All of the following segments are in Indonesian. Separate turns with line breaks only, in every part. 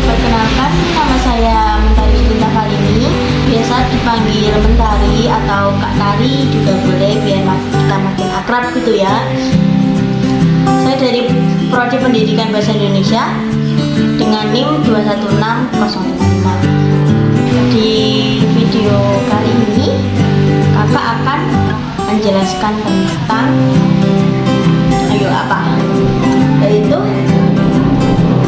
perkenalkan, nama saya Mentari Cinta Kalini. Biasa dipanggil Mentari atau Kak Tari juga boleh, biar kita makin akrab gitu ya. Saya dari Prodi Pendidikan Bahasa Indonesia dengan NIM 216055. Di video kali ini kakak akan menjelaskan tentang yaitu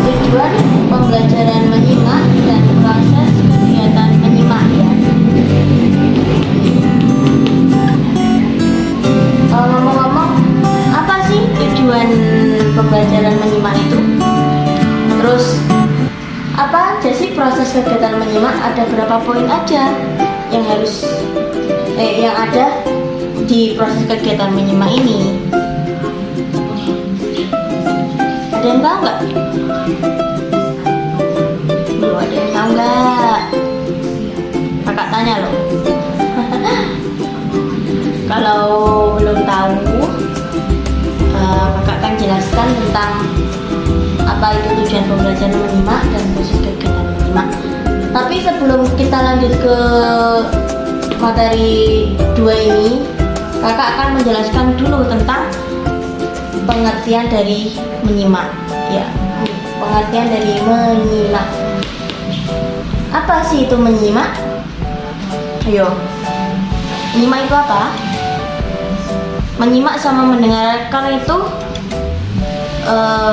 tujuan pembelajaran menyimak dan proses kegiatan menyimak ya. Ngomong-ngomong, apa sih tujuan pembelajaran menyimak itu? Terus apa aja sih proses kegiatan menyimak? Ada berapa poin aja yang yang ada di proses kegiatan menyimak ini? Ada yang tahu nggak? Belum ada yang tahu nggak? Kakak tanya loh. Kalau belum tahu, kakak akan jelaskan tentang apa itu tujuan pembelajaran menyimak dan proses kegiatan menyimak. Tapi sebelum kita lanjut ke materi 2 ini, kakak akan menjelaskan dulu tentang pengertian dari menyimak ya. Pengertian dari menyimak, apa sih itu menyimak? Ayo, menyimak itu apa? Menyimak sama mendengarkan itu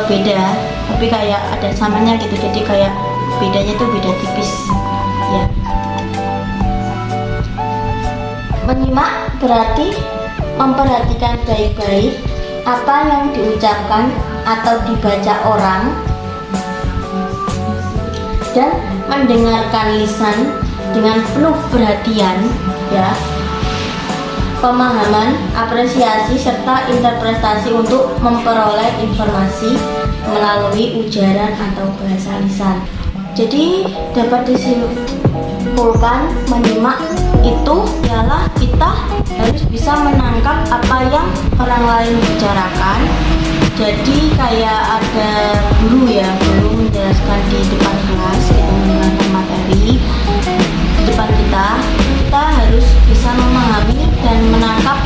beda, tapi kayak ada samanya gitu. Jadi kayak bedanya itu beda tipis ya. Menyimak berarti memperhatikan baik-baik apa yang diucapkan atau dibaca orang dan mendengarkan lisan dengan penuh perhatian ya, pemahaman, apresiasi serta interpretasi untuk memperoleh informasi melalui ujaran atau bahasa lisan. Jadi dapat disimpulkan menyimak itu ialah kita harus bisa menangkap apa yang orang lain bicarakan. Jadi kayak ada guru menjelaskan di depan kelas, kita mendengarkan materi di depan kita harus bisa memahami dan menangkap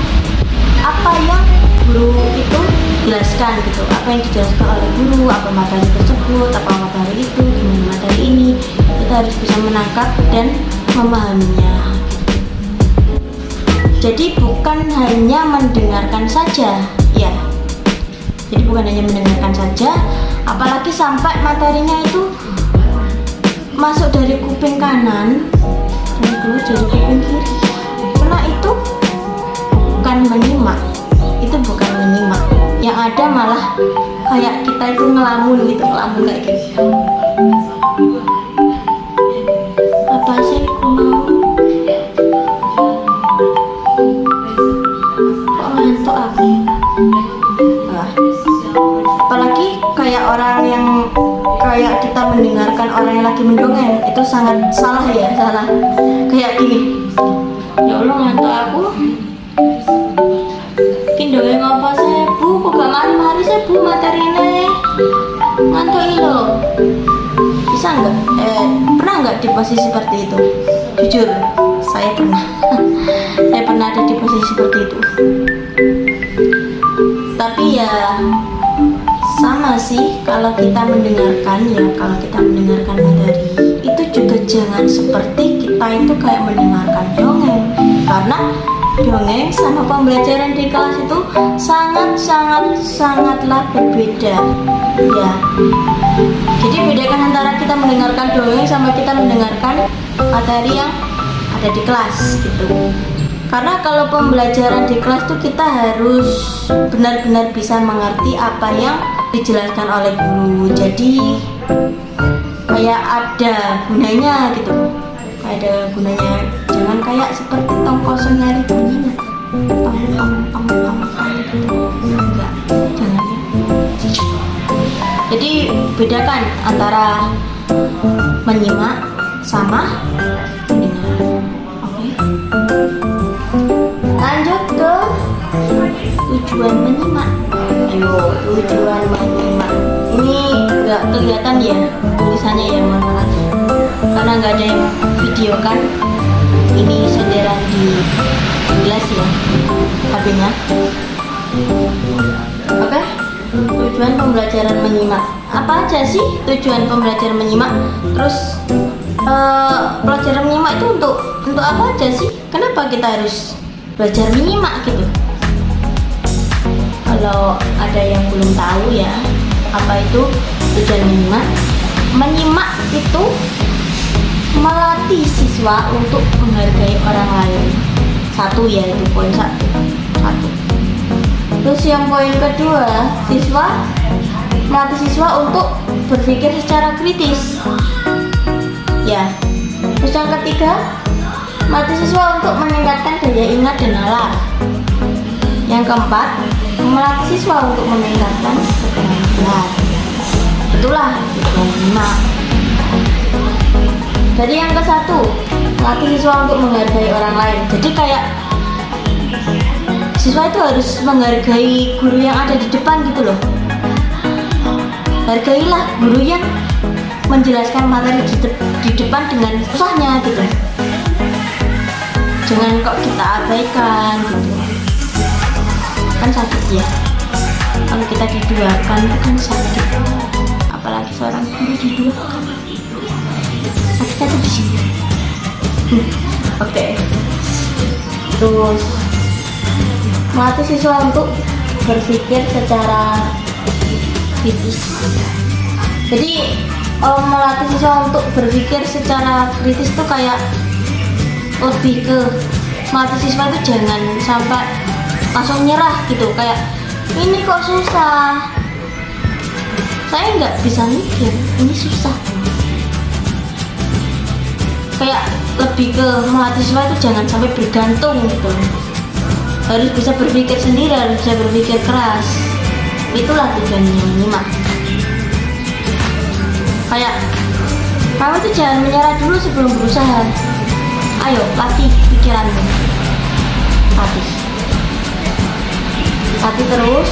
apa yang guru itu jelaskan gitu, apa yang dijelaskan oleh guru, apa materi tersebut, apa materi itu, gimana materi ini, kita harus bisa menangkap dan memahaminya. Jadi bukan hanya mendengarkan saja ya. Jadi bukan hanya mendengarkan saja, apalagi sampai materinya itu masuk dari kuping kanan dan keluar dari kuping kiri. Karena itu bukan menyimak. Itu bukan menyimak. Yang ada malah kayak kita itu ngelamun kayak gitu. Apa sih aku mau? Kok ngantuk aku? Apalagi kayak orang yang kayak kita mendengarkan orang yang lagi mendongeng, itu sangat salah ya, salah. Kayak gini, ya Allah ngantuk aku. Dongeng apa sih bu? Kok gak mari-mari sih bu materi ini? Ngantuk lo. Bisa nggak? Pernah nggak di posisi seperti itu? Jujur, saya pernah. Saya pernah ada di posisi seperti itu. Tapi ya sama sih kalau kita mendengarkan materi itu juga jangan seperti kita itu kayak mendengarkan dongeng, karena dongeng sama pembelajaran di kelas itu sangatlah berbeda ya. Jadi bedakan antara kita mendengarkan dongeng sama kita mendengarkan materi yang ada di kelas gitu. Karena kalau pembelajaran di kelas tuh kita harus benar-benar bisa mengerti apa yang dijelaskan oleh guru. Jadi kayak ada gunanya gitu. Ada gunanya, jangan kayak seperti tong kosong nyari bunyinya. Enggak, jangan ya. Jadi bedakan antara menyimak sama mendengar. Oke. Lanjut ke tujuan menyimak. Ayo, tujuan menyimak. Ini nggak kelihatan ya tulisannya ya, mohon maaf karena nggak ada yang video kan. Ini senderan di gelas ya HP-nya. Oke, tujuan pembelajaran menyimak apa aja sih? Tujuan pembelajaran menyimak, terus pelajaran menyimak itu untuk apa aja sih? Kenapa kita harus belajar menyimak gitu? Kalau ada yang belum tahu ya, apa itu tujuan menyimak? Menyimak itu melatih siswa untuk menghargai orang lain. Satu ya, itu poin satu. Terus yang poin kedua, melatih siswa untuk berpikir secara kritis. Ya. Terus yang ketiga, melatih siswa untuk meningkatkan daya ingat dan nalar. Yang keempat, melatih siswa untuk meningkatkan keterampilan. Itulah tujuan menyimak. Jadi yang ke satu, melatih siswa untuk menghargai orang lain. Jadi kayak siswa itu harus menghargai guru yang ada di depan gitu loh. Hargailah guru yang menjelaskan materi di depan dengan susahnya gitu. Jangan kok kita abaikan gitu. Kan sakit ya. Kalau kita diduakan itu kan sakit. Apalagi seorang guru diduakan. Sakitnya tuh di sini. Oke. Terus melatih siswa untuk berpikir secara kritis. Jadi melatih siswa untuk berpikir secara kritis tuh kayak lebih ke melatih siswa itu jangan sampai langsung nyerah gitu. Kayak ini kok susah, saya nggak bisa mikir, ini susah. Kayak lebih ke melatih siswa itu jangan sampai bergantung gitu. Harus bisa berpikir sendiri, harus bisa berpikir keras. Itulah tujuannya menyimak. Kayak kamu tuh jangan menyerah dulu sebelum berusaha. Ayo latih pikiranmu, latih terus.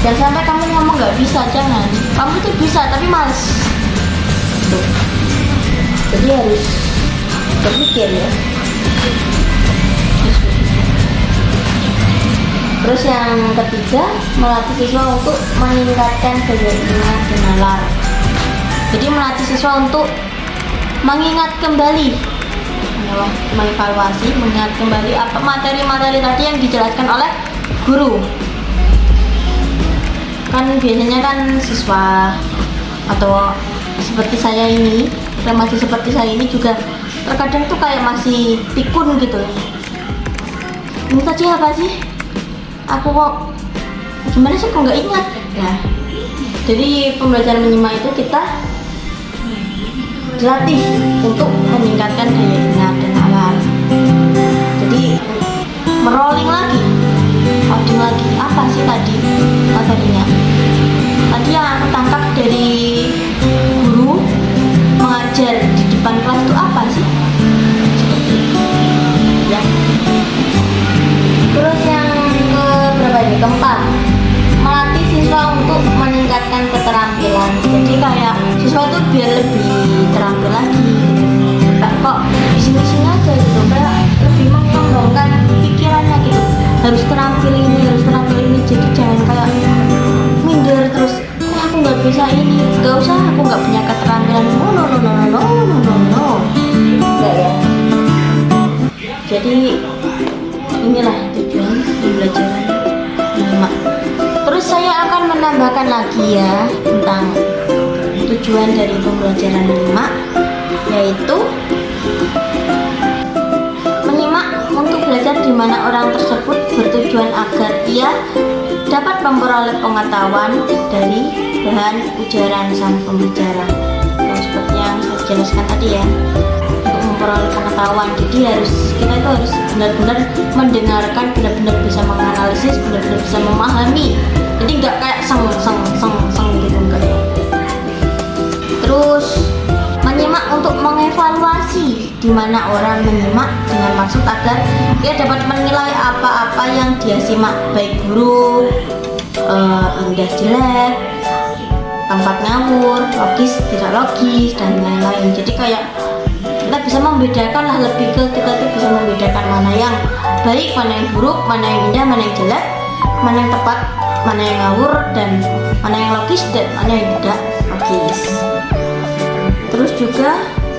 Jangan sampai kamu ngomong nggak bisa, jangan. Kamu tuh bisa tapi males. Tuh. Jadi harus berpikir ya. Terus yang ketiga, melatih siswa untuk meningkatkan daya ingat dan nalar. Jadi melatih siswa untuk mengingat kembali, mengevaluasi, mengingat kembali apa materi-materi tadi yang dijelaskan oleh guru. Kan biasanya kan siswa atau seperti saya ini, remaja seperti saya ini juga terkadang tuh kayak masih pikun gitu. Ini tadi apa sih? Aku kok gimana sih kok nggak ingat ya. Jadi pembelajaran menyimak itu kita dilatih untuk meningkatkan daya ingat dan nalar. Jadi merolling lagi, coding lagi, apa sih tadi materinya. Tadi yang aku tangkap dari guru mengajar di depan kelas itu apa sih, seperti itu ya. Terus yang keempat, melatih siswa untuk meningkatkan keterampilan. Jadi kayak siswa itu biar lebih terampil lagi. Gak kok di sini aja gitu, kayak lebih mengembangkan pikirannya gitu. Harus terampil ini, harus terampil ini. Jadi jangan kayak minder terus. Aku nggak bisa ini, nggak usah. Aku nggak punya keterampilan. No. Enggak ya. Jadi inilah tujuan pembelajaran menyimak. Terus saya akan menambahkan lagi ya tentang tujuan dari pembelajaran menyimak, yaitu menyimak untuk belajar di mana orang tersebut bertujuan agar ia dapat memperoleh pengetahuan dari bahan ujaran sang pembicara. Seperti yang saya jelaskan tadi ya, untuk memperoleh pengetahuan. Jadi kita itu harus benar-benar mendengarkan, benar-benar bisa menganalisis, benar-benar bisa memahami. Jadi nggak kayak seng gitu, enggak ya. Terus menyimak untuk mengevaluasi, di mana orang menyimak dengan maksud agar dia dapat menilai apa-apa yang dia simak, baik buruk, indah, jelek, tempat ngawur, logis, tidak logis, dan lain-lain. Jadi kayak kita bisa membedakan lah, lebih ke kita tuh bisa membedakan mana yang baik, mana yang buruk, mana yang indah, mana yang jelek, mana yang tepat, mana yang ngawur, dan mana yang logis dan mana yang tidak logis. Terus juga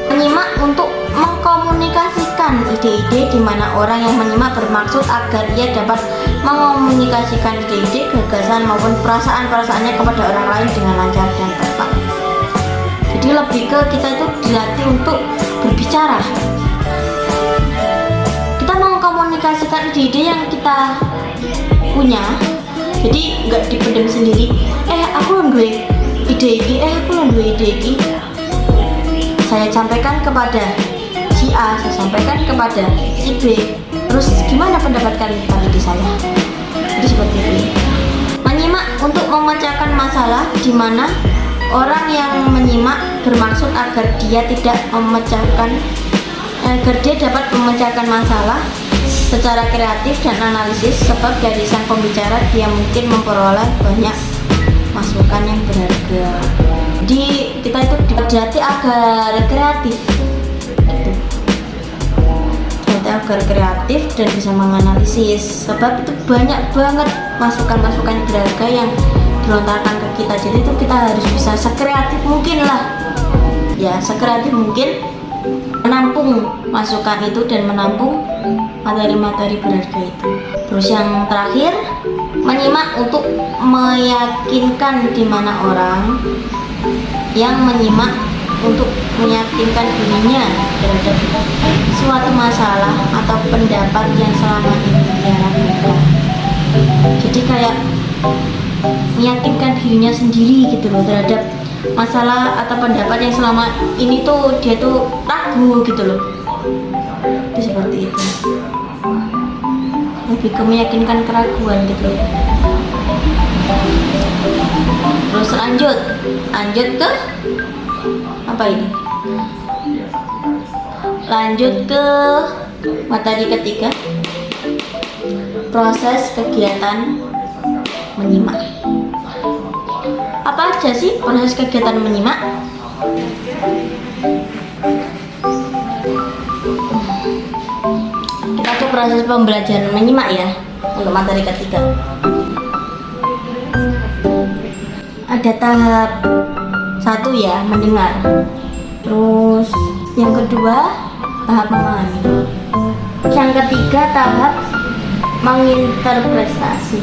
menyimak untuk mengkomunikasikan ide-ide, di mana orang yang menyimak bermaksud agar ia dapat mengkomunikasikan ide-ide, gagasan maupun perasaan-perasaannya kepada orang lain dengan lancar dan tepat. Jadi lebih ke kita itu dilatih untuk berbicara. Kita mengkomunikasikan ide-ide yang kita punya. Jadi nggak dipendam sendiri. Aku loh duwe ide iki, aku loh duwe ide iki. Saya sampaikan kepada si A, saya sampaikan kepada si B. Terus gimana pendapat kalian tentang ide saya? Jadi seperti itu. Menyimak untuk memecahkan masalah, di mana orang yang menyimak bermaksud agar dia dapat memecahkan masalah secara kreatif dan analisis, sebab dari sang pembicara dia mungkin memperoleh banyak masukan yang berharga. Jadi kita itu dilatih agar kreatif gitu. Dilatih agar kreatif dan bisa menganalisis, sebab itu banyak banget masukan-masukan berharga yang dilontarkan ke kita. Jadi itu kita harus bisa sekreatif mungkin lah ya, sekreatif mungkin menampung masukan itu dan menampung materi-materi berharga itu. Terus yang terakhir, menyimak untuk meyakinkan, di mana orang yang menyimak untuk meyakinkan dirinya terhadap suatu masalah atau pendapat yang selama ini dia lakukan. Jadi kayak meyakinkan dirinya sendiri gitu loh terhadap masalah atau pendapat yang selama ini tuh dia tuh ragu gitu loh. Itu seperti itu, lebih ke meyakinkan keraguan gitu. Terus lanjut ke apa ini? Lanjut ke materi ketiga, proses kegiatan menyimak. Apa aja sih proses kegiatan menyimak? Kita tuh proses pembelajaran menyimak ya untuk materi ketiga. Ada tahap 1 ya, mendengar. Terus yang kedua tahap memahami. Yang ketiga tahap menginterpretasi.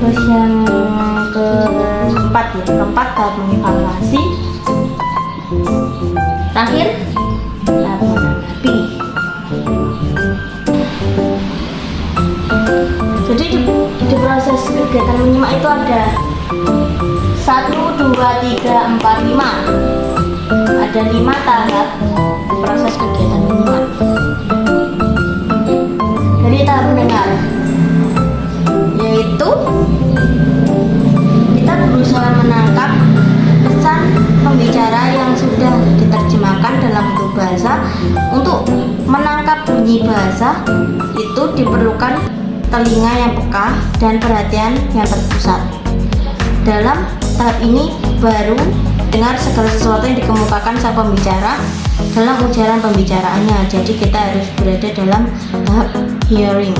Terus yang keempat tahap mengevaluasi. Terakhir tahap menanggapi. Jadi di proses kegiatan menyimak itu ada 1, 2, 3, 4, 5. Ada 5 tahap proses kegiatan menyimak. Jadi tahap mendengar, yaitu kita berusaha menangkap pesan pembicara yang sudah diterjemahkan dalam bentuk bahasa. Untuk menangkap bunyi bahasa itu diperlukan telinga yang peka dan perhatian yang terpusat. Dalam tahap ini baru dengar segala sesuatu yang dikemukakan sang pembicara dalam ujaran pembicaraannya. Jadi kita harus berada dalam tahap hearing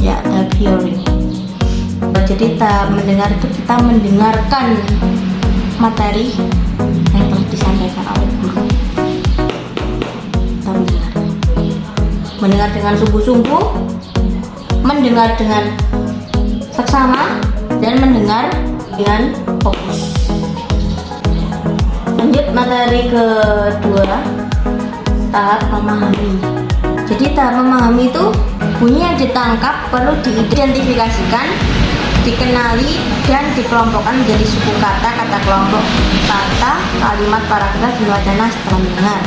ya, tahap hearing. Jadi tahap mendengar itu kita mendengarkan materi yang telah disampaikan oleh guru. Kita mendengar dengan sungguh-sungguh, mendengar dengan seksama, dan mendengar dengan fokus. Lanjut materi kedua, tahap memahami. Jadi tahap memahami itu bunyi yang ditangkap perlu diidentifikasikan, dikenali, dan dikelompokkan menjadi suku kata, kata kelompok, kata, kalimat, paragraf, dan wacana setelah mendengar.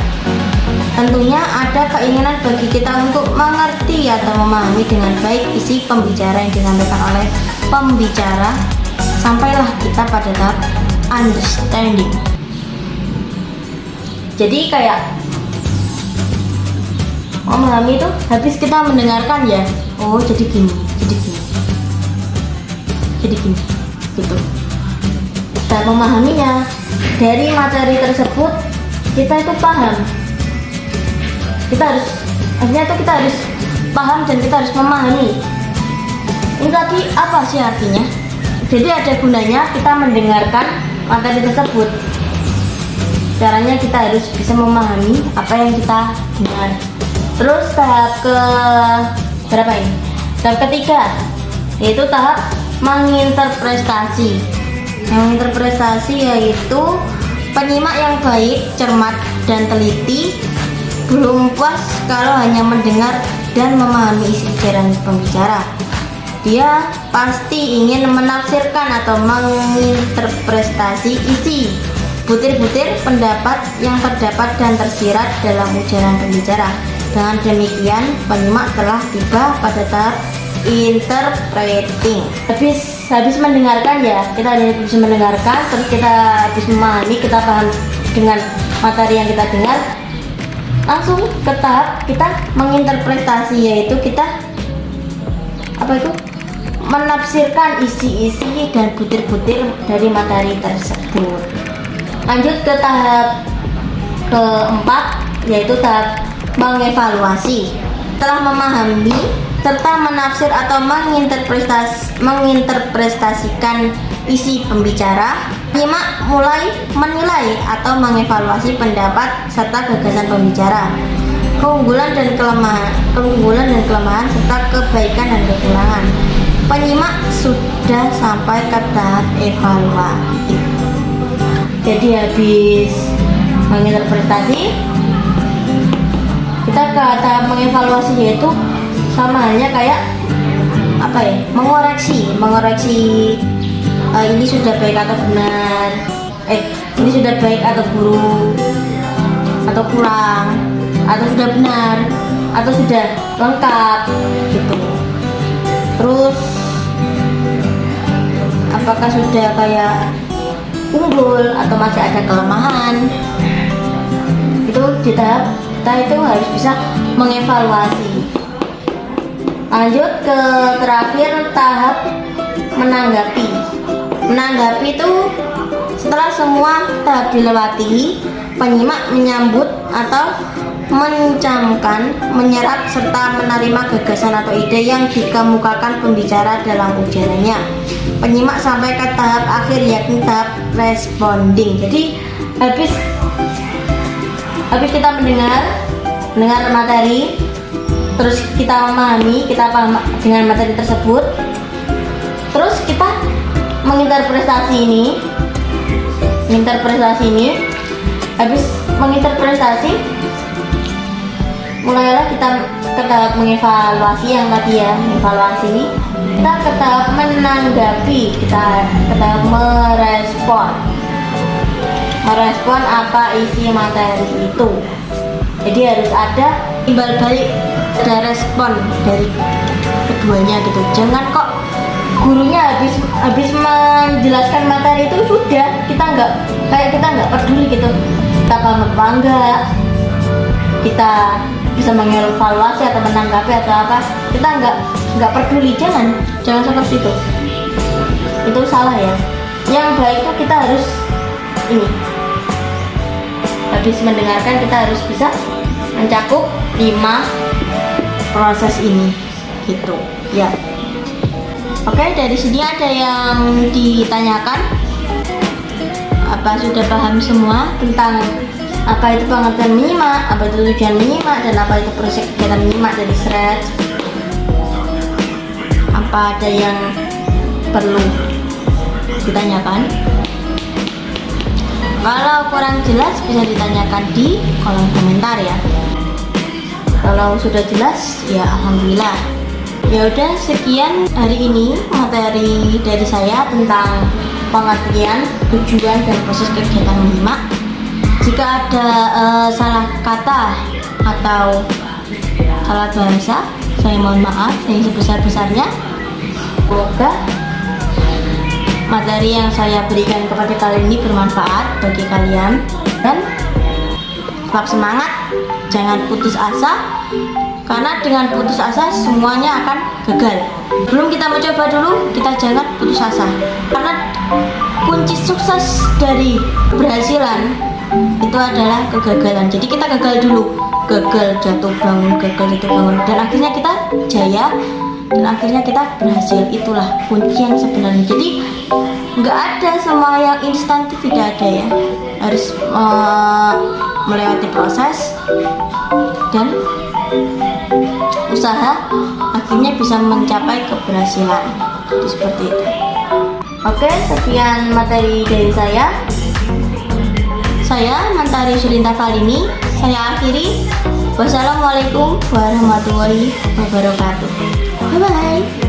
Tentunya ada keinginan bagi kita untuk mengerti atau memahami dengan baik isi pembicara yang disampaikan oleh pembicara. Sampailah kita pada tahap understanding. Jadi kayak memahami itu habis kita mendengarkan ya, oh jadi gini, jadi gini. jadi gini gitu. Dan memahaminya dari materi tersebut kita itu paham, kita harus paham dan kita harus memahami. Ini tadi apa sih artinya? Jadi ada gunanya kita mendengarkan materi tersebut. Caranya kita harus bisa memahami apa yang kita dengar. Terus tahap ke berapa ini? Tahap ketiga, yaitu tahap menginterpretasi. Menginterpretasi yaitu penyimak yang baik, cermat, dan teliti belum puas kalau hanya mendengar dan memahami isi ujaran pembicara. Dia pasti ingin menafsirkan atau menginterpretasi isi butir-butir pendapat yang terdapat dan tersirat dalam ujaran pembicara. Dengan demikian, penyimak telah tiba pada tahap interpreting. Habis mendengarkan ya, kita habis mendengarkan, terus kita habis memahami, kita paham dengan materi yang kita dengar, langsung ke tahap kita menginterpretasi, yaitu kita menafsirkan isi-isi dan butir-butir dari materi tersebut. Lanjut ke tahap keempat, yaitu tahap mengevaluasi. Setelah memahami serta menafsir atau menginterpretasikan isi pembicara, penyimak mulai menilai atau mengevaluasi pendapat serta gagasan pembicara, keunggulan dan kelemahan serta kebaikan dan kekurangan. Penyimak sudah sampai ke tahap evaluasi. Jadi habis menginterpretasi, kita ke tahap mengevaluasi, yaitu sama halnya kayak mengoreksi ini sudah baik atau benar, ini sudah baik atau buruk, atau kurang, atau sudah benar, atau sudah lengkap gitu. Terus apakah sudah kayak unggul atau masih ada kelemahan, itu di tahap kita itu harus bisa mengevaluasi. Lanjut ke terakhir, tahap menanggapi. Menanggapi itu setelah semua tahap dilewati, penyimak menyambut atau mencamkan, menyerap serta menerima gagasan atau ide yang dikemukakan pembicara dalam ujarannya. Penyimak sampai ke tahap akhir, yakni tahap responding. Jadi habis kita mendengar materi, terus kita memahami, kita paham dengan materi tersebut, terus kita menginterpretasi ini. Habis menginterpretasi, mulailah kita ke tahap mengevaluasi yang tadi ya, mengevaluasi. Kita ke tahap menanggapi, kita ke tahap merespon apa isi materi itu. Jadi harus ada timbal balik, ada respon dari keduanya gitu. Jangan kok gurunya habis menjelaskan materi itu sudah kita nggak peduli gitu, kita paham apa enggak, kita bisa mengevaluasi atau menanggapi atau apa, kita nggak peduli. Jangan seperti itu salah ya. Yang baik itu kita harus habis mendengarkan, kita harus bisa mencakup 5 proses ini gitu ya. Oke, dari sini ada yang ditanyakan, apa sudah paham semua tentang apa itu pengertian menyimak, apa itu tujuan menyimak, dan apa itu proses kegiatan menyimak dari SRED? Apa ada yang perlu ditanyakan? Kalau kurang jelas bisa ditanyakan di kolom komentar ya. Kalau sudah jelas ya alhamdulillah. Ya udah, sekian hari ini materi dari saya tentang pengertian, tujuan, dan proses kegiatan menyimak. Jika ada salah kata atau salah bahasa, saya mohon maaf yang sebesar-besarnya. Semoga materi yang saya berikan kepada kalian ini bermanfaat bagi kalian, dan tetap semangat, jangan putus asa, Karena dengan putus asa semuanya akan gagal. Belum kita mencoba dulu, kita jangan putus asa. Karena kunci sukses dari keberhasilan itu adalah kegagalan. Jadi kita gagal dulu, gagal jatuh bangun, dan akhirnya kita jaya, dan akhirnya kita berhasil. Itulah kunci yang sebenarnya. Jadi nggak ada semua yang instan, itu tidak ada ya. Harus melewati proses dan usaha, akhirnya bisa mencapai keberhasilan. Jadi seperti itu. Oke, sekian materi dari saya. Saya Mantari Sulinta Valini. Saya akhiri. Wassalamualaikum warahmatullahi wabarakatuh. Bye bye.